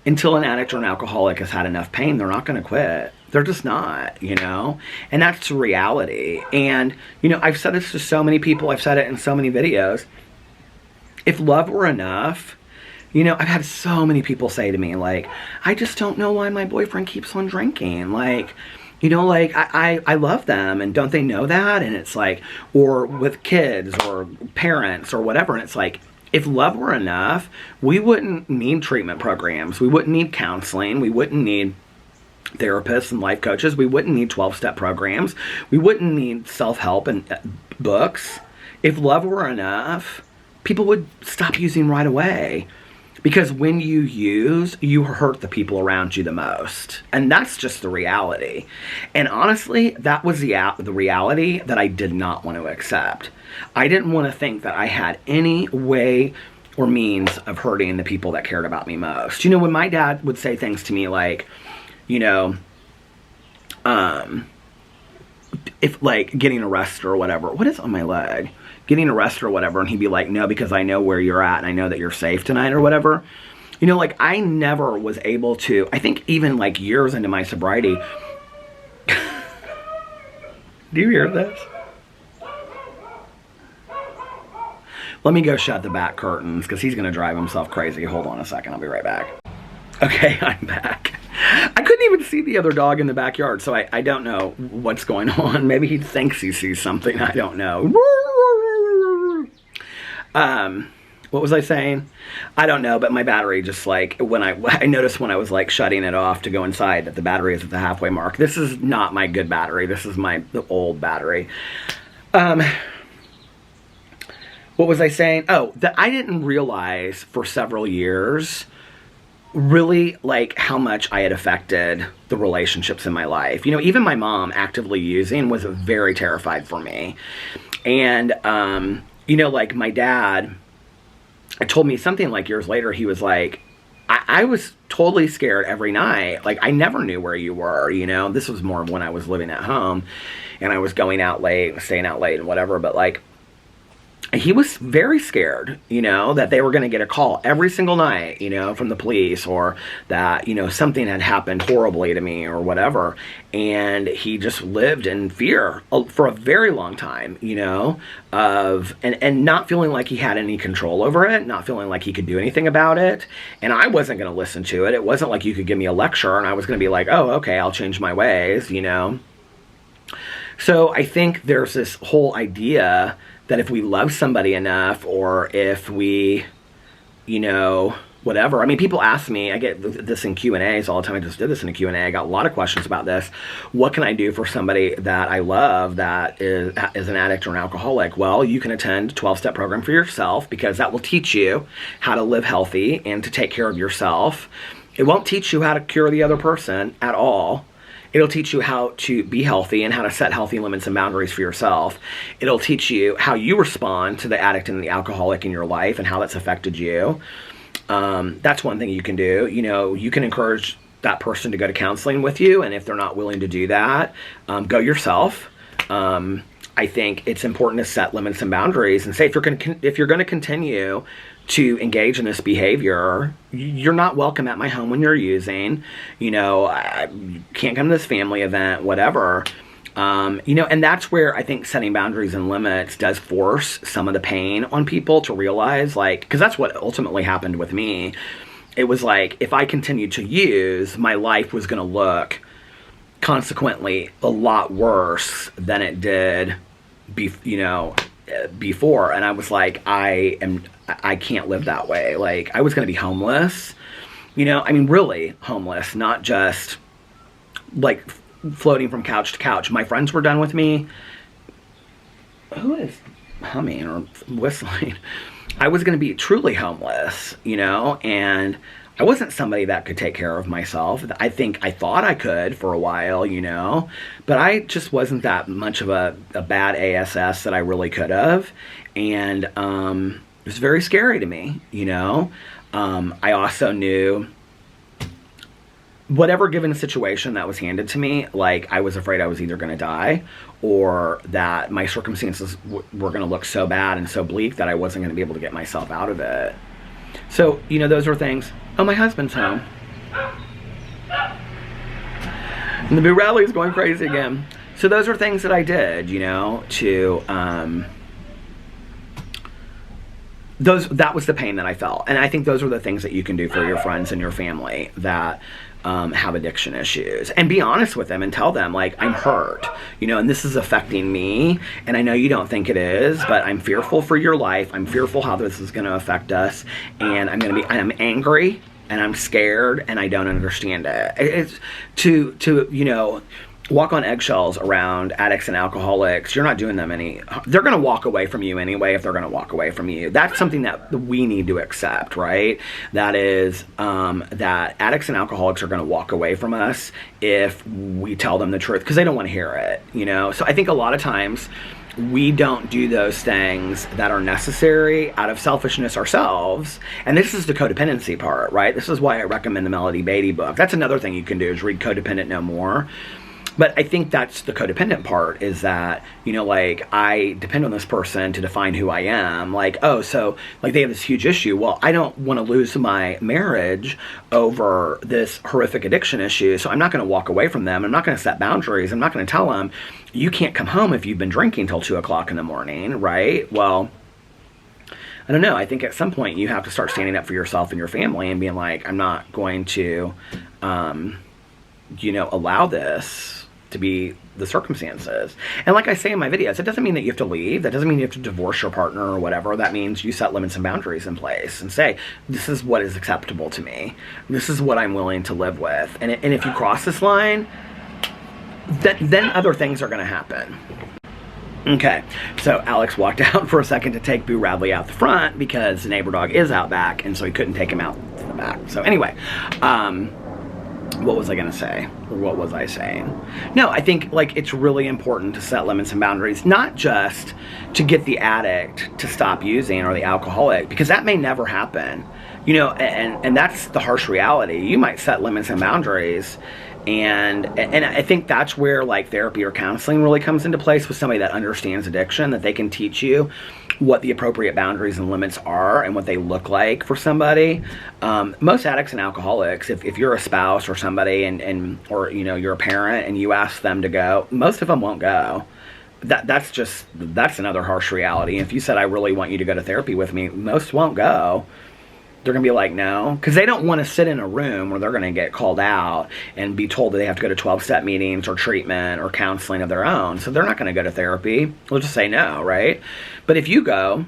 Until an addict or an alcoholic has had enough pain, they're not going to quit. They're just not, you know? And that's the reality. And, you know, I've said this to so many people. I've said it in so many videos. If love were enough, you know, I've had so many people say to me, like, I just don't know why my boyfriend keeps on drinking. Like, you know, like, I love them, and don't they know that? And it's like, or with kids or parents or whatever, and it's like, if love were enough, we wouldn't need treatment programs. We wouldn't need counseling. We wouldn't need therapists and life coaches. We wouldn't need 12-step programs. We wouldn't need self-help and books. If love were enough, people would stop using right away. Because when you use, you hurt the people around you the most. And that's just the reality. And honestly, that was the reality that I did not want to accept. I didn't want to think that I had any way or means of hurting the people that cared about me most. You know, when my dad would say things to me like, you know, if, like, getting arrested or whatever. What is on my leg? Getting arrested or whatever, and he'd be like, no, because I know where you're at and I know that you're safe tonight or whatever. You know, like, I never was able to, I think even, like, years into my sobriety. Do you hear this? Let me go shut the back curtains because he's going to drive himself crazy. Hold on a second, I'll be right back. Okay, I'm back. I couldn't even see the other dog in the backyard, so I don't know what's going on. Maybe he thinks he sees something, I don't know. What was I saying? I don't know, but my battery just, like, when I noticed when I was, like, shutting it off to go inside that the battery is at the halfway mark. This is not my good battery. This is the old battery. What was I saying? Oh, that I didn't realize for several years really, like, how much I had affected the relationships in my life. You know, even my mom actively using was very terrified for me. And, you know, like, my dad told me something, like, years later, he was like, I was totally scared every night. Like, I never knew where you were, you know? This was more when I was living at home, and I was going out late, staying out late and whatever, but, like, he was very scared, you know, that they were going to get a call every single night, you know, from the police, or that, you know, something had happened horribly to me or whatever. And he just lived in fear for a very long time, you know, and not feeling like he had any control over it, not feeling like he could do anything about it. And I wasn't going to listen to it. It wasn't like you could give me a lecture and I was going to be like, oh, okay, I'll change my ways, you know. So I think there's this whole idea that if we love somebody enough, or if we, you know, whatever. I mean, people ask me, I get this in Q&As all the time. I just did this in a Q&A. I got a lot of questions about this. What can I do for somebody that I love that is an addict or an alcoholic? Well, you can attend a 12-step program for yourself, because that will teach you how to live healthy and to take care of yourself. It won't teach you how to cure the other person at all. It'll teach you how to be healthy and how to set healthy limits and boundaries for yourself. It'll teach you how you respond to the addict and the alcoholic in your life and how that's affected you. That's one thing you can do. You know, you can encourage that person to go to counseling with you, and if they're not willing to do that, go yourself. I think it's important to set limits and boundaries and say, if you're going to continue to engage in this behavior, you're not welcome at my home when you're using. You know, you can't come to this family event, whatever. You know, and that's where I think setting boundaries and limits does force some of the pain on people to realize, like, because that's what ultimately happened with me. It was like, if I continued to use, my life was going to look consequently a lot worse than it did, before. And I was like, I can't live that way. Like, I was going to be homeless, you know, I mean, really homeless, not just like floating from couch to couch. My friends were done with me. Who is humming or whistling? I was going to be truly homeless, you know, and I wasn't somebody that could take care of myself. I thought I could for a while, you know, but I just wasn't that much of a bad ASS that I really could have. And it was very scary to me, you know. I also knew whatever given situation that was handed to me, like, I was afraid I was either going to die or that my circumstances were going to look so bad and so bleak that I wasn't going to be able to get myself out of it. So, you know, those are things. Oh, my husband's home. And the Boo Radley is going crazy again. So those are things that I did, you know, to, that was the pain that I felt. And I think those are the things that you can do for your friends and your family that have addiction issues, and be honest with them and tell them, like, I'm hurt, you know, and this is affecting me, and I know you don't think it is, but I'm fearful for your life. I'm fearful how this is going to affect us, and I'm angry, and I'm scared, and I don't understand it. It's to you know, walk on eggshells around addicts and alcoholics. You're not doing them any. They're going to walk away from you anyway if they're going to walk away from you. That's something that we need to accept, right? That is, that addicts and alcoholics are going to walk away from us if we tell them the truth, because they don't want to hear it, you know? So I think a lot of times we don't do those things that are necessary out of selfishness ourselves. And this is the codependency part, right? This is why I recommend the Melody Beatty book. That's another thing you can do, is read Codependent No More. But I think that's the codependent part, is that, you know, like, I depend on this person to define who I am. Like, oh, so, like, they have this huge issue. Well, I don't want to lose my marriage over this horrific addiction issue, so I'm not going to walk away from them. I'm not going to set boundaries. I'm not going to tell them, you can't come home if you've been drinking till 2 o'clock in the morning, right? Well, I don't know. I think at some point you have to start standing up for yourself and your family and being like, I'm not going to, you know, allow this to be the circumstances. And like I say in my videos, it doesn't mean that you have to leave. That doesn't mean you have to divorce your partner or whatever. That means you set limits and boundaries in place and say, this is what is acceptable to me. This is what I'm willing to live with. And if you cross this line, then other things are going to happen. Okay, so Alex walked out for a second to take Boo Radley out the front because the neighbor dog is out back, and so he couldn't take him out to the back. So anyway, what was I going to say? Or what was I saying? No, I think, like, it's really important to set limits and boundaries, not just to get the addict to stop using or the alcoholic, because that may never happen. You know, and that's the harsh reality. You might set limits and boundaries, and I think that's where, like, therapy or counseling really comes into place with somebody that understands addiction, that they can teach you what the appropriate boundaries and limits are and what they look like for somebody. Most addicts and alcoholics, if you're a spouse or somebody or, you know, you're a parent and you ask them to go, most of them won't go. That's another harsh reality. If you said, I really want you to go to therapy with me, most won't go. They're going to be like, no, because they don't want to sit in a room where they're going to get called out and be told that they have to go to 12-step meetings or treatment or counseling of their own. So they're not going to go to therapy. They'll just say no, right? But if you go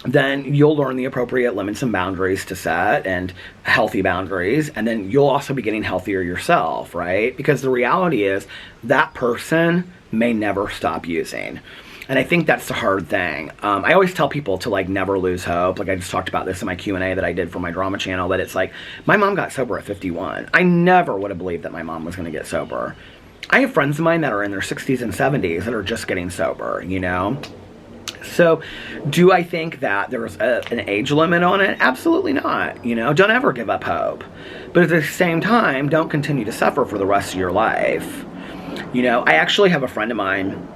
then you'll learn the appropriate limits and boundaries to set, and healthy boundaries, and then you'll also be getting healthier yourself, right? Because the reality is that person may never stop using. And I think that's the hard thing. I always tell people to like never lose hope. Like I just talked about this in my Q&A that I did for my drama channel, that it's like, my mom got sober at 51. I never would have believed that my mom was going to get sober. I have friends of mine that are in their 60s and 70s that are just getting sober, you know? So, do I think that there's an age limit on it? Absolutely not. You know, don't ever give up hope. But at the same time, don't continue to suffer for the rest of your life. You know, I actually have a friend of mine,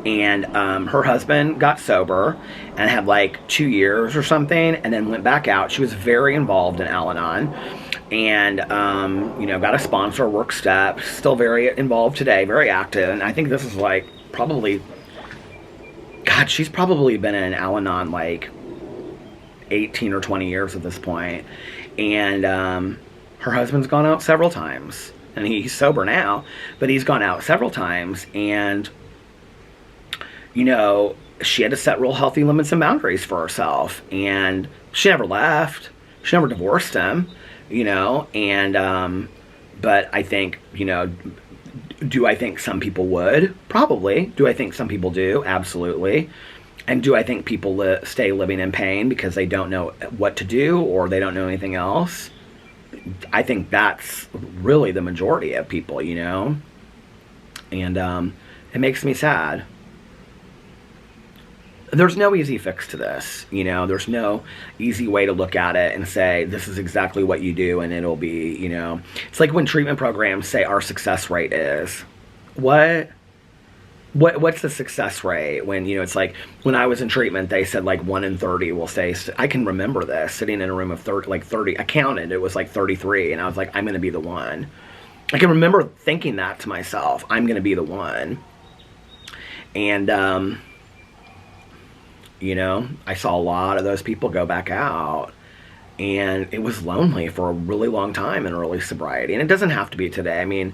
and her husband got sober and had like 2 years or something, and then went back out. She was very involved in Al-Anon, and you know, got a sponsor, work steps, still very involved today, very active. And I think this is like probably, God, she's probably been in Al-Anon like 18 or 20 years at this point. And her husband's gone out several times, and he's sober now, but he's gone out several times. And you know, she had to set real healthy limits and boundaries for herself. And she never left. She never divorced him, you know. And, but I think, you know, do I think some people would? Probably. Do I think some people do? Absolutely. And do I think people stay living in pain because they don't know what to do or they don't know anything else? I think that's really the majority of people, you know. And it makes me sad. There's no easy fix to this, you know. There's no easy way to look at it and say, this is exactly what you do and it'll be, you know. It's like when treatment programs say our success rate is. What's the success rate? When, you know, it's like, when I was in treatment, they said like 1 in 30 will say, I can remember this, sitting in a room of 30, I counted, it was like 33, and I was like, I'm going to be the one. I can remember thinking that to myself, I'm going to be the one. And, you know, I saw a lot of those people go back out, and it was lonely for a really long time in early sobriety. And it doesn't have to be today. I mean,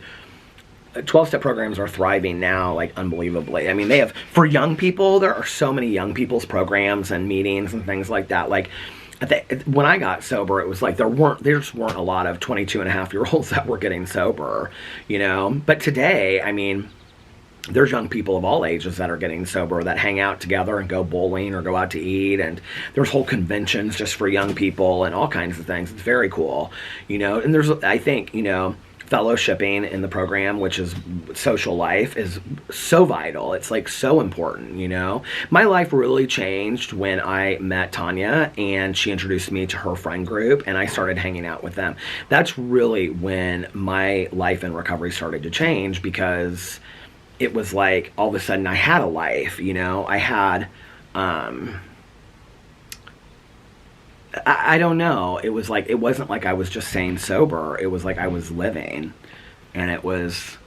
12-step programs are thriving now, like, unbelievably. I mean, they have, for young people, there are so many young people's programs and meetings and things like that. Like, when I got sober, it was like there just weren't a lot of 22-and-a-half-year-olds that were getting sober, you know. But today, I mean, there's young people of all ages that are getting sober, that hang out together and go bowling or go out to eat, and there's whole conventions just for young people and all kinds of things. It's very cool, you know. And there's, I think, you know, fellowshipping in the program, which is social life, is so vital. It's like so important, you know. My life really changed when I met Tanya and she introduced me to her friend group and I started hanging out with them. That's really when my life in recovery started to change, because it was like all of a sudden I had a life, you know. I had, I don't know. It was like, it wasn't like I was just staying sober. It was like I was living, and it was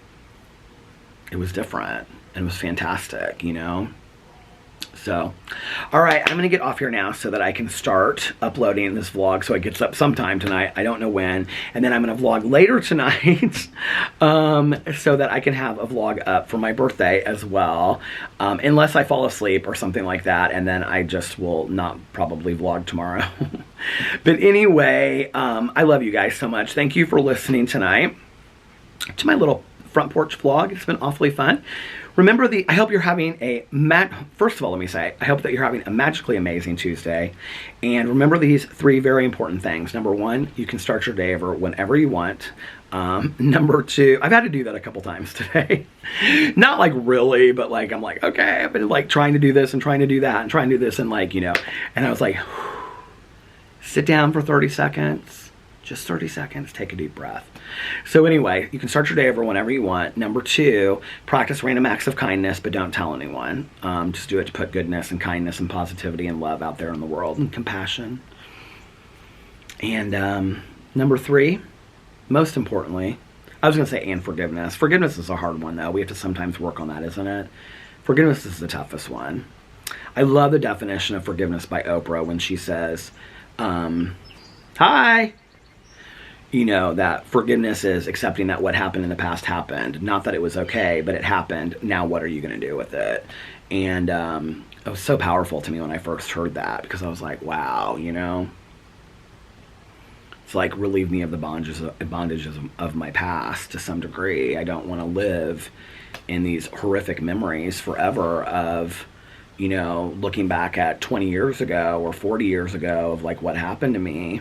different, and it was fantastic, you know. So, all right, I'm going to get off here now so that I can start uploading this vlog so it gets up sometime tonight. I don't know when. And then I'm going to vlog later tonight so that I can have a vlog up for my birthday as well. Unless I fall asleep or something like that, and then I just will not probably vlog tomorrow. But anyway, I love you guys so much. Thank you for listening tonight to my little front porch vlog. It's been awfully fun. Remember, I hope you're having first of all, let me say, I hope that you're having a magically amazing Tuesday. And remember these 3 very important things. Number 1, you can start your day over whenever you want. Number 2, I've had to do that a couple times today. Not like really, but like, I'm like, okay, I've been like trying to do this and trying to do that and trying to do this, and like, you know, and I was like, sit down for 30 seconds. Just 30 seconds, take a deep breath. So anyway, you can start your day over whenever you want. Number 2, practice random acts of kindness, but don't tell anyone. Just do it to put goodness and kindness and positivity and love out there in the world, and compassion. And number 3, most importantly, I was going to say, and forgiveness. Forgiveness is a hard one, though. We have to sometimes work on that, isn't it? Forgiveness is the toughest one. I love the definition of forgiveness by Oprah when she says, hi. you know, that forgiveness is accepting that what happened in the past happened. Not that it was okay, but it happened. Now what are you going to do with it? And it was so powerful to me when I first heard that, because I was like, wow, you know, it's like relieve me of the bondages of my past to some degree. I don't want to live in these horrific memories forever of, you know, looking back at 20 years ago or 40 years ago of like what happened to me.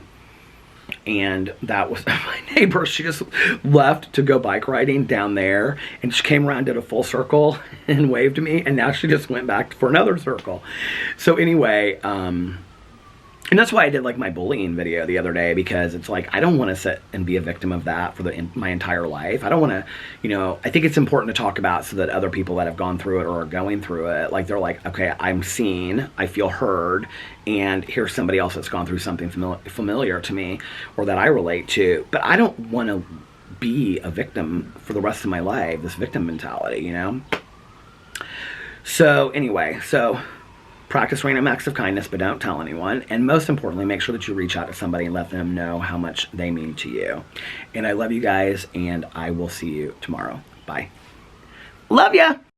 And that was my neighbor. She just left to go bike riding down there, and she came around, did a full circle and waved to me, and now she just went back for another circle. So anyway, and that's why I did like my bullying video the other day, because it's like I don't want to sit and be a victim of that for my entire life. I don't want to, you know, I think it's important to talk about so that other people that have gone through it or are going through it, like they're like, okay, I'm seen, I feel heard, and here's somebody else that's gone through something familiar to me or that I relate to. But I don't want to be a victim for the rest of my life, this victim mentality, you know? So anyway, practice random acts of kindness, but don't tell anyone. And most importantly, make sure that you reach out to somebody and let them know how much they mean to you. And I love you guys, and I will see you tomorrow. Bye. Love ya!